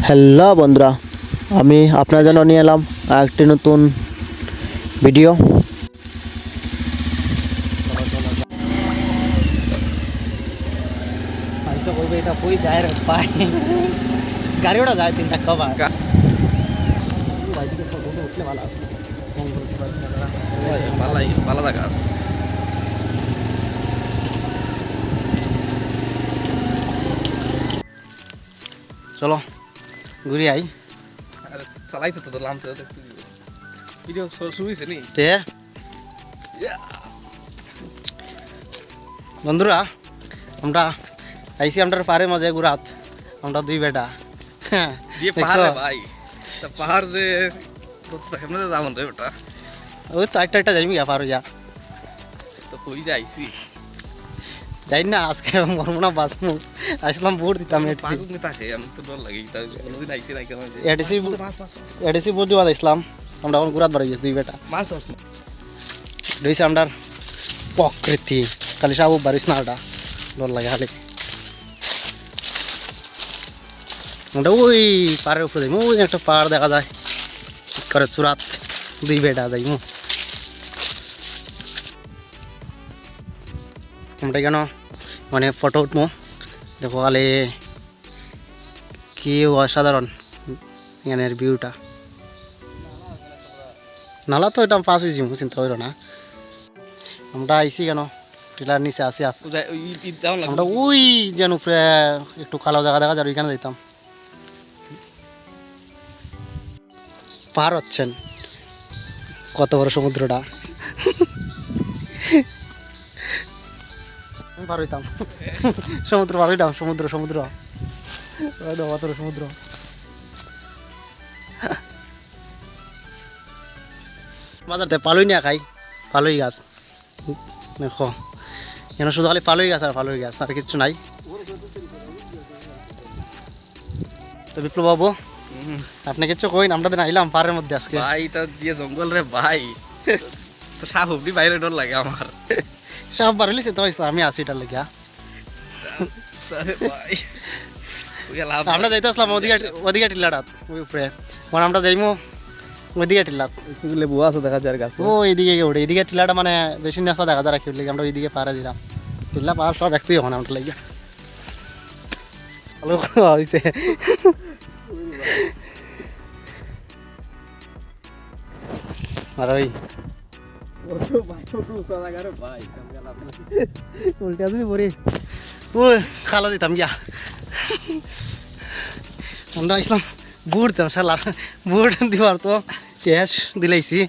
Hello বন্ধুরা, আমি আপনার জন্য নিয়ে এলাম একটি নতুন ভিডিও। গাড়ি ওটা যায় 3 চাকা ভালো জায়গা আছে। চলো ঘুরি আই। চালাইতে তো লাম তো ভিডিও শুরু হয়েছে নি বন্ধুরা, আমরা আইসি আমরা পারে মজা ঘুরাত। আমরা দুই বেটা দিয়ে পাহাড়ে ভাই, তা পাহাড় যে কেমনে যাবন রে বেটা, ওই চারটা যাইমি পার যা তো কই যাইছি যাই না। আজকে মরবো না, বাঁচবো। আসলাম ভোট দিতাম পাগুক নি থাকে, আমি তো ডর লাগে কোনোদিন আইছি না কেমন এডিসি ভোট দিবা আসলাম। আমরা এখন ঘুরাত বাড়ি গেছি দুই বেটা। মাছ মাছ রয়েছে আমরা প্রকৃতি খালি সব বারিস না, ওটা ডর লাগে খালি। ওটা ওই পাড়ের উপরে যাই, ওই একটা পাহাড় দেখা যায় করে সুরাত। দুই বেটা যাই আমরা কেন মানে ফটো উঠবো। দেখো খালি কি অসাধারণ এখানের ভিউটা। নালা তো এটা পাস হয়েছি, চিন্তা করো না। আমরা আইসি কেন টিলার নিচে আসি। আমরা ওই যেন উপরে একটু কালো জায়গা দেখা যায়, ওইখানে যেতাম। পার হচ্ছেন কত বড় সমুদ্রটা। পার হইতাম সমুদ্র, পার হইতাম সমুদ্র সমুদ্র সমুদ্র। বাজারতে পালুই নিয়ে খাই, পালুই গাছ দেখো যেন শুধু খালি পালুই গাছ আর পালুই গাছ, আর কিচ্ছু নাই। তো বিপ্লব বাবু, আপনি কিচ্ছু কইন। আমরা দিন আইলাম পাড়ের মধ্যে আজকে। ভাই তো দিয়ে জঙ্গল রে ভাই, তো সাপ অব্দি বাইরে ডর লাগে আমার। সব বার হইলিছে তো আমি আছি এটার লেগে। ভাই আমরা যাইতে আসলাম ওদিকে টিল্লাটা ওই উপরে, মানে আমরা যাইমু ওইদিকে টিল্লাত। লেবু আছে দেখা যায় গাছ, ও এইদিকে ওঠে, এইদিকে টিল্লাটা মানে বেশি নেশা দেখা যায় রাখি লেগে। আমরা ওইদিকে পাড়া দিলাম, টিল্লা পাড়া সব একটু এখন আমরা লেগে ভালো হয়েছে। আর ওই উল্টে আসবি পরে ও খালো দিতাম গিয়া। আমরা আসলাম বুট দিতাম, শালার বুট দিবার তো ক্যাশ দিলাইছি।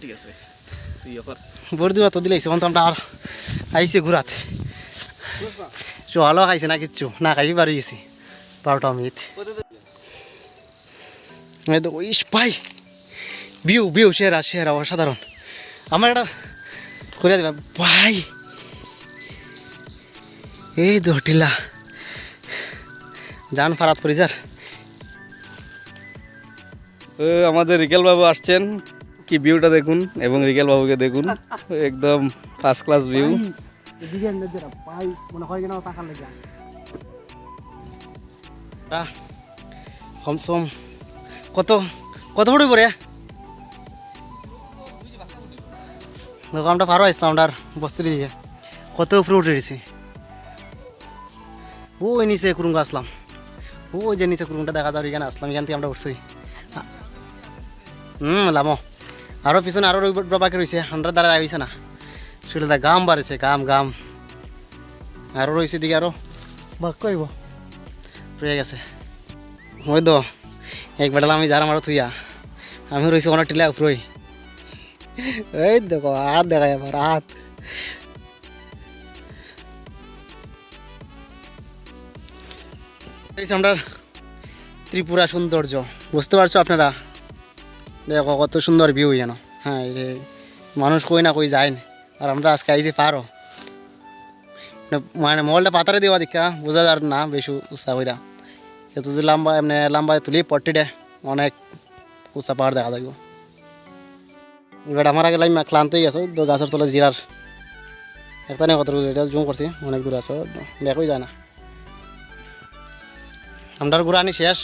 ঠিক আছে বুট দিবার তো দিলাইছি। তখন তো আমরা আর আইসি ঘুরাতে চলো খাইছে না কিচ্ছু না, খাইবি বাড়ি গেছি 12টা মিনিট। ইস ভাই ভিউ ভিউ সেরা সেরা অসাধারণ। আমার এটা করে দেবে ভাই, এই তো টিলা যান ফারাত পরিজার। আমাদের রিকেল বাবু আসছেন, কি ভিউটা দেখুন এবং রিকেল বাবুকে দেখুন, একদম ফার্স্ট ক্লাস ভিউ। কমসম কত কত ফুট পরে দেখো আমরা পারো আসলাম। আমরা বস্তির দিকে কত উপরে উঠে গেছি। ওই নিচে কুরুঙ্গা আসলাম, ওই যে নিচে কুরুঙ্গটা দেখা যায়, এখানে আসলাম। এখান থেকে আমরা উঠছি লামো। আরও পিছনে আরও বাকি রয়েছে, আমরা দ্বারা আইছে না সেটা গাম বাড়িছে, গাম গাম আরও রয়েছে দিকে, আরও বাক কইব রয়ে গেছে। ওই তো এক বেটাল আমি যারা মারো থুইয়া আমি রয়েছি অনেক টিলা উপরই। এই দেখো হাত দেখা যাবার হাত। আমরা ত্রিপুরা সৌন্দর্য বুঝতে পারছো আপনারা, দেখো কত সুন্দর ভিউ যেন। হ্যাঁ মানুষ কই না কই যায় না, আর আমরা আজকে আইছি পারো মানে মোবাইলটা পাতারে দেওয়া দেখা বোঝা যার না বেশি উৎসাহ হইরা। এত যদি লম্বা এমনি লম্বা তুলি পট্টিটা অনেক উঁচা পাহাড় দেখা যাইব। এবার আমার আগে লাইন ক্লান্ত হয়ে গেছে, তো গাছের তলে জিরার একটা নেই কত এটা জুম করছি, অনেক দূর আছে দেখোই যায় না। আমরা ঘুরা আনি শেষ,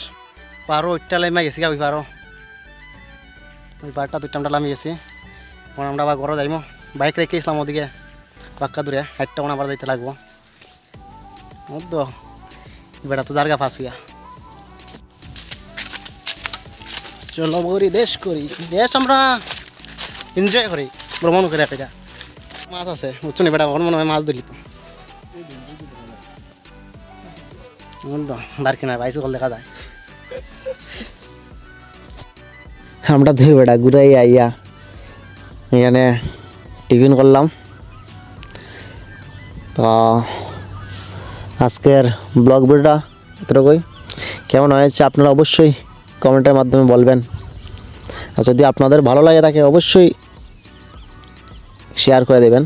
পারো ওইটা লাইমা গেছি ওই পারো ওই পারটা দুইটা আমরা লামি গেছি আমরা আবার ঘরে যাইমো বাইক রেখে ইসলাম ওদিকে পাক্কা দূরে হাইটটা আবার যাইতে লাগবো বুঝতো বেটা তো জায়গা ফাঁসিয়া চলো বৌরি দেশ করি দেশ আমরা এনজয় করি ভ্রমণ করে একটা মাছ আছে বুঝছো না বেটা আমার মনে হয় মাছ ধরি তো দাঁড় কিনা বাইসে কল দেখা যায় আমরা ধুই বেটা ঘুরাই আইয়া এখানে টিফিন করলাম তো আজকের ব্লগ ভিডিওটা এতটুকুই কেমন হয়েছে আপনারা অবশ্যই কমেন্টের মাধ্যমে বলবেন আর যদি আপনাদের ভালো লাগে থাকে অবশ্যই শেয়ার করে দেবেন।